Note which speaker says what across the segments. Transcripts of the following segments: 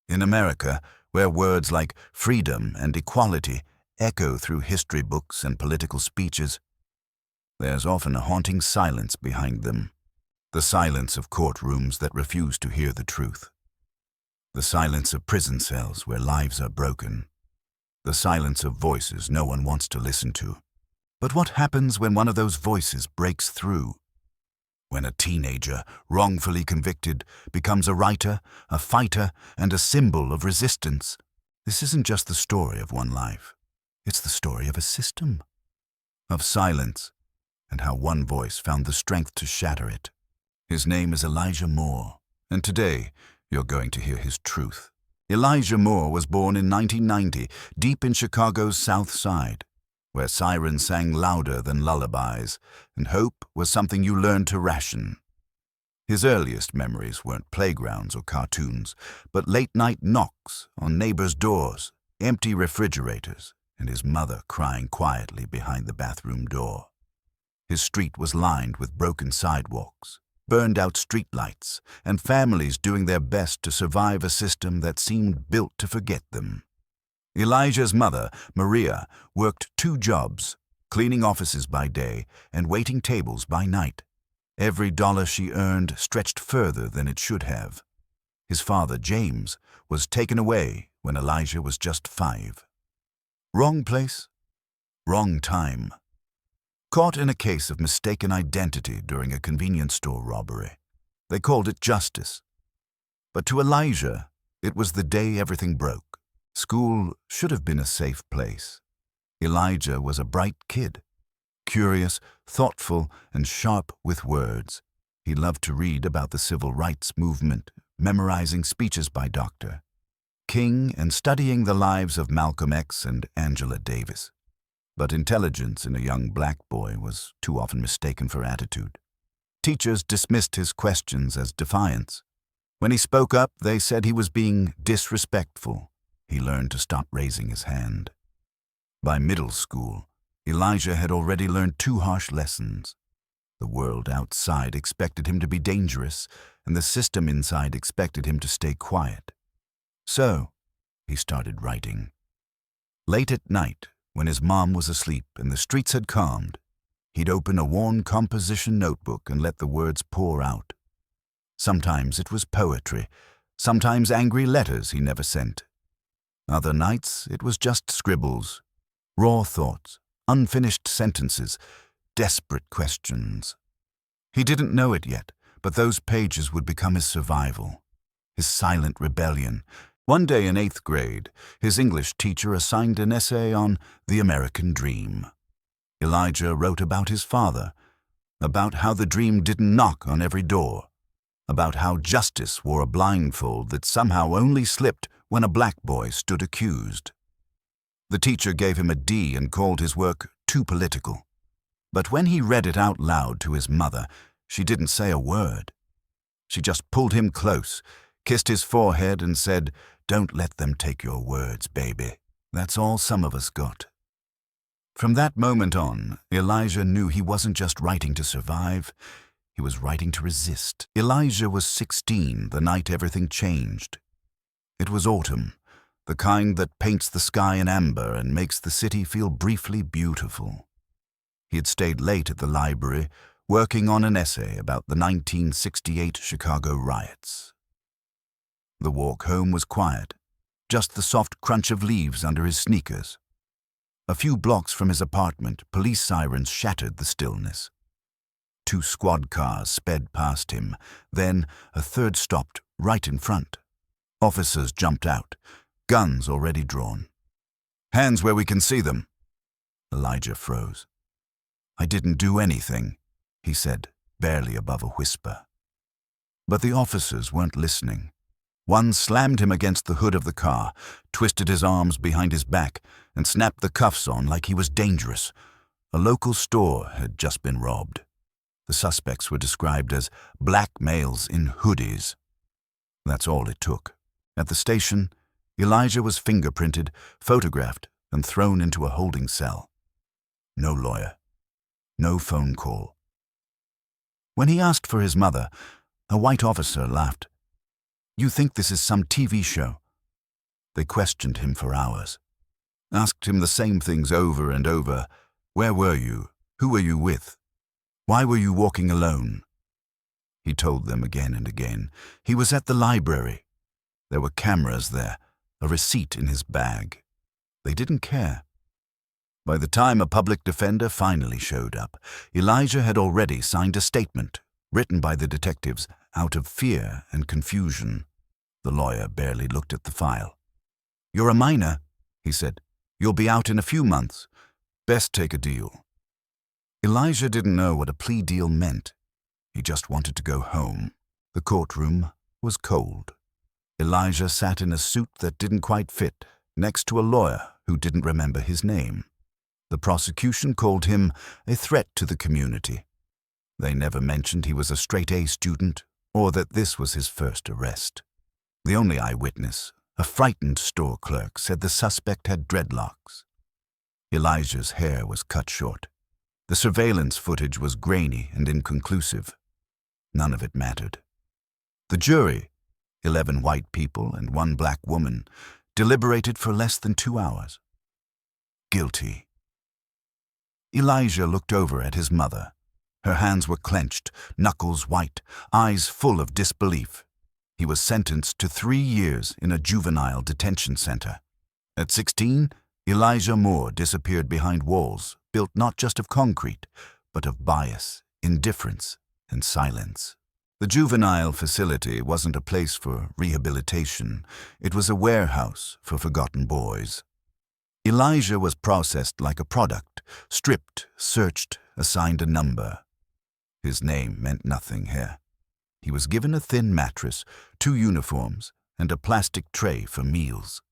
Speaker 1: In America, where words like freedom and equality echo through history books and political speeches, there's often a haunting silence behind them. The silence of courtrooms that refuse to hear the truth. The silence of prison cells where lives are broken. The silence of voices no one wants to listen to. But what happens when one of those voices breaks through? When a teenager, wrongfully convicted, becomes a writer, a fighter, and a symbol of resistance. This isn't just the story of one life. It's the story of a system. Of silence, and how one voice found the strength to shatter it. His name is Elijah Moore, and today you're going to hear his truth. Elijah Moore was born in 1990, deep in Chicago's South Side, where sirens sang louder than lullabies, and hope was something you learned to ration. His earliest memories weren't playgrounds or cartoons, but late-night knocks on neighbors' doors, empty refrigerators, and his mother crying quietly behind the bathroom door. His street was lined with broken sidewalks, burned-out streetlights, and families doing their best to survive a system that seemed built to forget them. Elijah's mother, Maria, worked 2 jobs, cleaning offices by day and waiting tables by night. Every dollar she earned stretched further than it should have. His father, James, was taken away when Elijah was just 5. Wrong place, wrong time. Caught in a case of mistaken identity during a convenience store robbery. They called it justice. But to Elijah, it was the day everything broke. School should have been a safe place. Elijah was a bright kid, curious, thoughtful, and sharp with words. He loved to read about the civil rights movement, memorizing speeches by Dr. King and studying the lives of Malcolm X and Angela Davis. But intelligence in a young black boy was too often mistaken for attitude. Teachers dismissed his questions as defiance. When he spoke up, they said he was being disrespectful. He learned to stop raising his hand. By middle school, Elijah had already learned 2 harsh lessons. The world outside expected him to be dangerous, and the system inside expected him to stay quiet. So, he started writing. Late at night, when his mom was asleep and the streets had calmed, he'd open a worn composition notebook and let the words pour out. Sometimes it was poetry, sometimes angry letters he never sent. Other nights it was just scribbles, raw thoughts, unfinished sentences, desperate questions. He didn't know it yet, but those pages would become his survival, his silent rebellion. One day in 8th grade, his English teacher assigned an essay on the American dream. Elijah wrote about his father, about how the dream didn't knock on every door, about how justice wore a blindfold that somehow only slipped when a black boy stood accused. The teacher gave him a D and called his work too political. But when he read it out loud to his mother, she didn't say a word. She just pulled him close, kissed his forehead and said, "Don't let them take your words, baby. That's all some of us got." From that moment on, Elijah knew he wasn't just writing to survive, he was writing to resist. Elijah was 16 the night everything changed. It was autumn, the kind that paints the sky in amber and makes the city feel briefly beautiful. He had stayed late at the library, working on an essay about the 1968 Chicago riots. The walk home was quiet, just the soft crunch of leaves under his sneakers. A few blocks from his apartment, police sirens shattered the stillness. 2 squad cars sped past him, then a third stopped right in front. Officers jumped out, guns already drawn. "Hands where we can see them." Elijah froze. "I didn't do anything," he said, barely above a whisper. But the officers weren't listening. One slammed him against the hood of the car, twisted his arms behind his back, and snapped the cuffs on like he was dangerous. A local store had just been robbed. The suspects were described as black males in hoodies. That's all it took. At the station, Elijah was fingerprinted, photographed, and thrown into a holding cell. No lawyer. No phone call. When he asked for his mother, a white officer laughed. "You think this is some TV show. They questioned him for hours, asked him the same things over and over. Where were you? Who were you with? Why were you walking alone? He told them again and again. He was at the library. There were cameras there, a receipt in his bag. They didn't care. By the time a public defender finally showed up, Elijah had already signed a statement, written by the detectives out of fear and confusion. The lawyer barely looked at the file. "You're a minor," he said. "You'll be out in a few months. Best take a deal." Elijah didn't know what a plea deal meant. He just wanted to go home. The courtroom was cold. Elijah sat in a suit that didn't quite fit, next to a lawyer who didn't remember his name. The prosecution called him a threat to the community. They never mentioned he was a straight-A student or that this was his first arrest. The only eyewitness, a frightened store clerk, said the suspect had dreadlocks. Elijah's hair was cut short. The surveillance footage was grainy and inconclusive. None of it mattered. The jury, 11 white people and 1 black woman, deliberated for less than 2 hours. Guilty. Elijah looked over at his mother. Her hands were clenched, knuckles white, eyes full of disbelief. He was sentenced to 3 years in a juvenile detention center. At 16, Elijah Moore disappeared behind walls built not just of concrete, but of bias, indifference, and silence. The juvenile facility wasn't a place for rehabilitation. It was a warehouse for forgotten boys. Elijah was processed like a product, stripped, searched, assigned a number. His name meant nothing here. He was given a thin mattress, 2 uniforms, and a plastic tray for meals.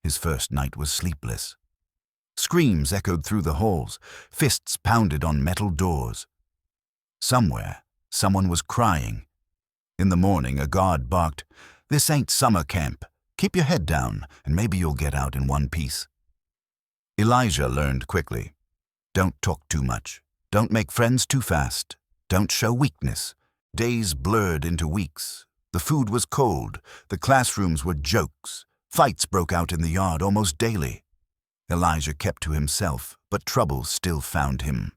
Speaker 1: His first night was sleepless. Screams echoed through the halls, fists pounded on metal doors. Somewhere, someone was crying. In the morning, a guard barked, "This ain't summer camp. Keep your head down, and maybe you'll get out in one piece." Elijah learned quickly. Don't talk too much. Don't make friends too fast. Don't show weakness. Days blurred into weeks. The food was cold. The classrooms were jokes. Fights broke out in the yard almost daily. Elijah kept to himself, but trouble still found him.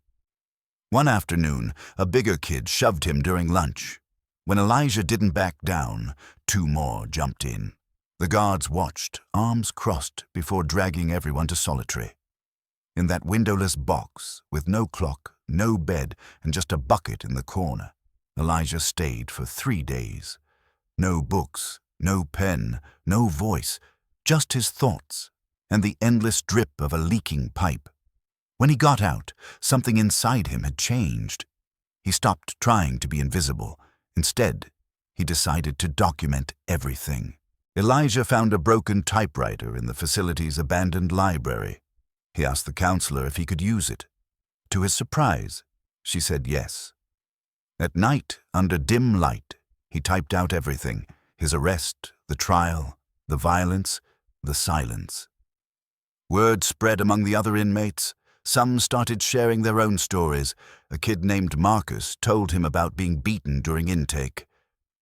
Speaker 1: One afternoon, a bigger kid shoved him during lunch. When Elijah didn't back down, 2 more jumped in. The guards watched, arms crossed, before dragging everyone to solitary. In that windowless box, with no clock, no bed, and just a bucket in the corner, Elijah stayed for 3 days. No books, no pen, no voice, just his thoughts, and the endless drip of a leaking pipe. When he got out, something inside him had changed. He stopped trying to be invisible. Instead, he decided to document everything. Elijah found a broken typewriter in the facility's abandoned library. He asked the counselor if he could use it. To his surprise, she said yes. At night, under dim light, he typed out everything: his arrest, the trial, the violence, the silence. Word spread among the other inmates. Some started sharing their own stories. A kid named Marcus told him about being beaten during intake.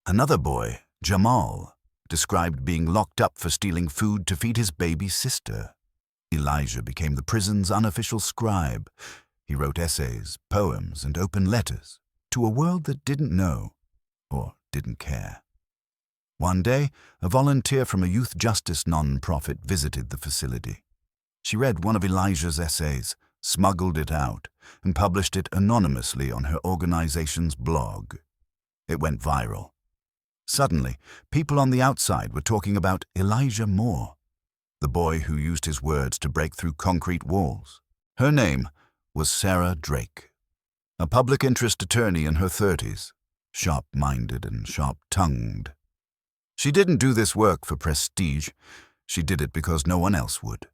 Speaker 1: Another boy, Jamal, described being locked up for stealing food to feed his baby sister. Elijah became the prison's unofficial scribe. He wrote essays, poems, and open letters to a world that didn't know or didn't care. One day, a volunteer from a youth justice non-profit visited the facility. She read one of Elijah's essays, smuggled it out, and published it anonymously on her organization's blog. It went viral. Suddenly, people on the outside were talking about Elijah Moore, the boy who used his words to break through concrete walls. Her name was Sarah Drake, a public interest attorney in her 30s, sharp-minded and sharp-tongued. She didn't do this work for prestige. She did it because no one else would.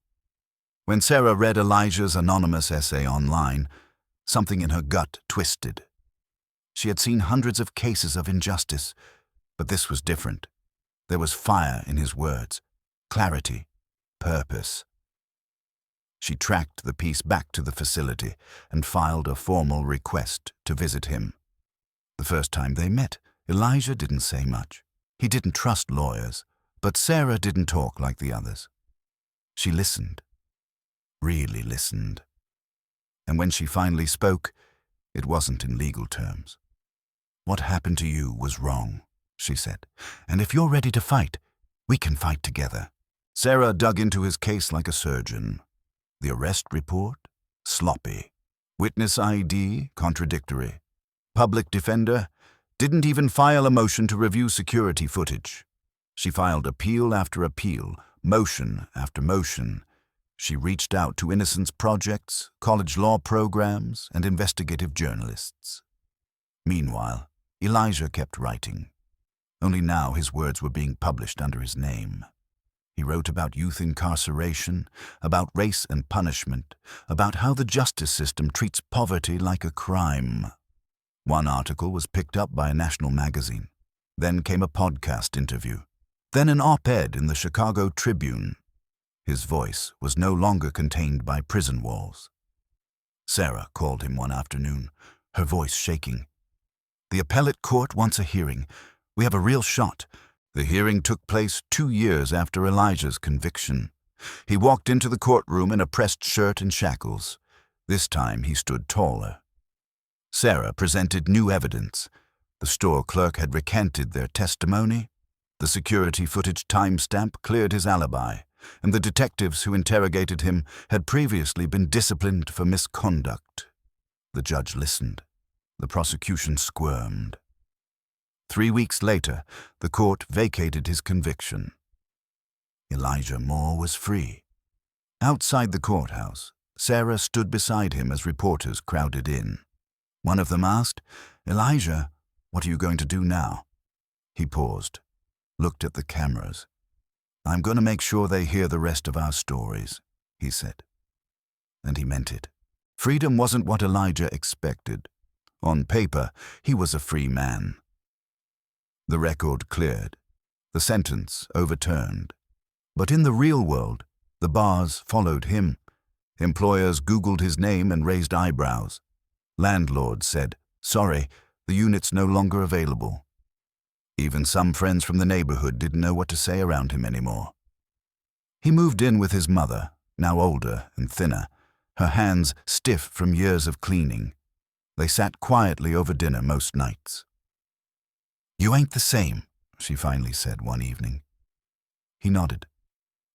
Speaker 1: When Sarah read Elijah's anonymous essay online, something in her gut twisted. She had seen hundreds of cases of injustice, but this was different. There was fire in his words, clarity, purpose. She tracked the piece back to the facility and filed a formal request to visit him. The first time they met, Elijah didn't say much. He didn't trust lawyers, But Sarah didn't talk like the others. She listened, really listened. And when she finally spoke, it wasn't in legal terms. "What happened to you was wrong," she said. "And if you're ready to fight, we can fight together." Sarah dug into his case like a surgeon. The arrest report? Sloppy. Witness ID? Contradictory. Public defender? Didn't even file a motion to review security footage. She filed appeal after appeal, motion after motion. She reached out to Innocence Projects, college law programs, and investigative journalists. Meanwhile, Elijah kept writing. Only now his words were being published under his name. He wrote about youth incarceration, about race and punishment, about how the justice system treats poverty like a crime. One article was picked up by a national magazine. Then came a podcast interview. Then an op-ed in the Chicago Tribune. His voice was no longer contained by prison walls. Sarah called him one afternoon, her voice shaking. "The appellate court wants a hearing. We have a real shot." The hearing took place 2 years after Elijah's conviction. He walked into the courtroom in a pressed shirt and shackles. This time he stood taller. Sarah presented new evidence. The store clerk had recanted their testimony. The security footage timestamp cleared his alibi, and the detectives who interrogated him had previously been disciplined for misconduct. The judge listened. The prosecution squirmed. 3 weeks later, the court vacated his conviction. Elijah Moore was free. Outside the courthouse, Sarah stood beside him as reporters crowded in. One of them asked, "Elijah, what are you going to do now?" He paused, looked at the cameras. "I'm going to make sure they hear the rest of our stories," he said. And he meant it. Freedom wasn't what Elijah expected. On paper, he was a free man. The record cleared, the sentence overturned. But in the real world, the bars followed him. Employers Googled his name and raised eyebrows. Landlords said, "Sorry, the unit's no longer available." Even some friends from the neighborhood didn't know what to say around him anymore. He moved in with his mother, now older and thinner, her hands stiff from years of cleaning. They sat quietly over dinner most nights. "You ain't the same," she finally said one evening. He nodded.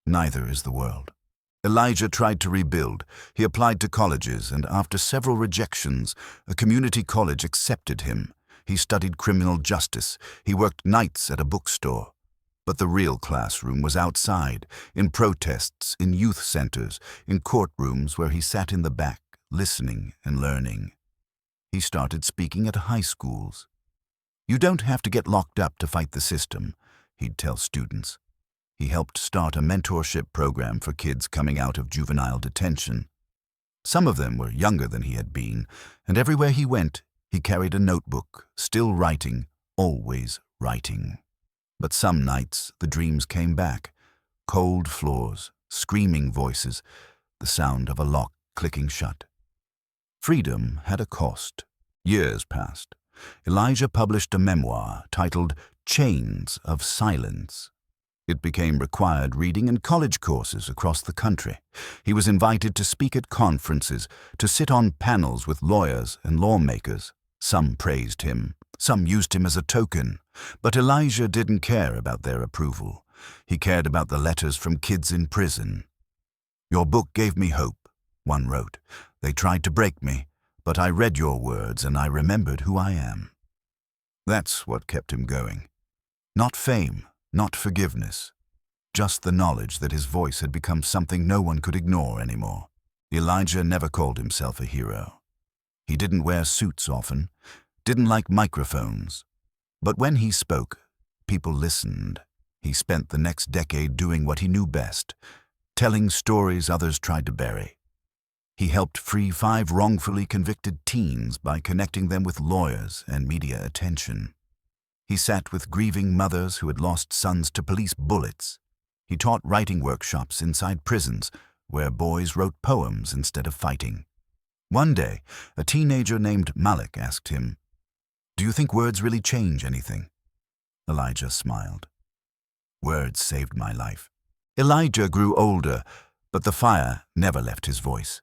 Speaker 1: Neither is the world. Elijah tried to rebuild. He applied to colleges, and after several rejections, a community college accepted him. He studied criminal justice. He worked nights at a bookstore. But the real classroom was outside, in protests, in youth centers, in courtrooms where he sat in the back, listening and learning. He started speaking at high schools. "You don't have to get locked up to fight the system," he'd tell students. He helped start a mentorship program for kids coming out of juvenile detention. Some of them were younger than he had been, and everywhere he went, he carried a notebook, still writing, always writing. But some nights, the dreams came back. Cold floors, screaming voices, the sound of a lock clicking shut. Freedom had a cost. Years passed. Elijah published a memoir titled Chains of Silence. It became required reading in college courses across the country. He was invited to speak at conferences, to sit on panels with lawyers and lawmakers. Some praised him, some used him as a token. But Elijah didn't care about their approval. He cared about the letters from kids in prison. "Your book gave me hope," one wrote. "They tried to break me, but I read your words and I remembered who I am." That's what kept him going. Not fame, not forgiveness, just the knowledge that his voice had become something no one could ignore anymore. Elijah never called himself a hero. He didn't wear suits often, didn't like microphones. But when he spoke, people listened. He spent the next decade doing what he knew best, telling stories others tried to bury. He helped free 5 wrongfully convicted teens by connecting them with lawyers and media attention. He sat with grieving mothers who had lost sons to police bullets. He taught writing workshops inside prisons, where boys wrote poems instead of fighting. One day, a teenager named Malik asked him, "Do you think words really change anything?" Elijah smiled. Words saved my life. Elijah grew older, but the fire never left his voice.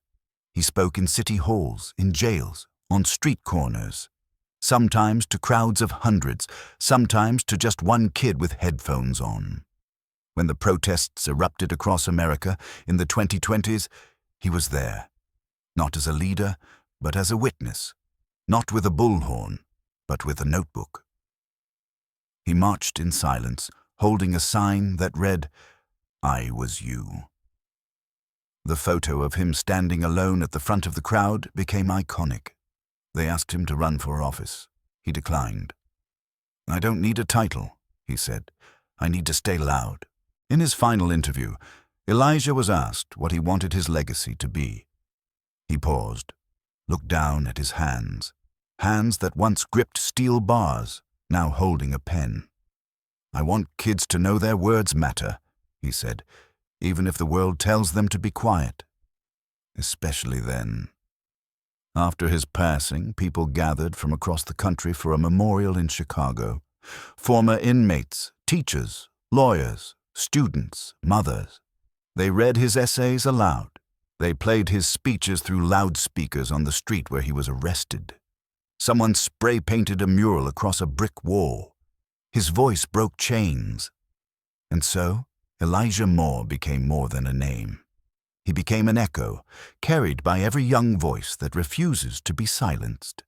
Speaker 1: He spoke in city halls, in jails, on street corners. Sometimes to crowds of hundreds, sometimes to just one kid with headphones on. When the protests erupted across America in the 2020s, he was there. Not as a leader, but as a witness. Not with a bullhorn, but with a notebook. He marched in silence, holding a sign that read, "I was you." The photo of him standing alone at the front of the crowd became iconic. They asked him to run for office. He declined. "I don't need a title," he said. "I need to stay loud." In his final interview, Elijah was asked what he wanted his legacy to be. He paused, looked down at his hands that once gripped steel bars, now holding a pen. "I want kids to know their words matter," he said, "even if the world tells them to be quiet." Especially then. After his passing, people gathered from across the country for a memorial in Chicago. Former inmates, teachers, lawyers, students, mothers. They read his essays aloud. They played his speeches through loudspeakers on the street where he was arrested. Someone spray-painted a mural across a brick wall. His voice broke chains. And so, Elijah Moore became more than a name. He became an echo, carried by every young voice that refuses to be silenced.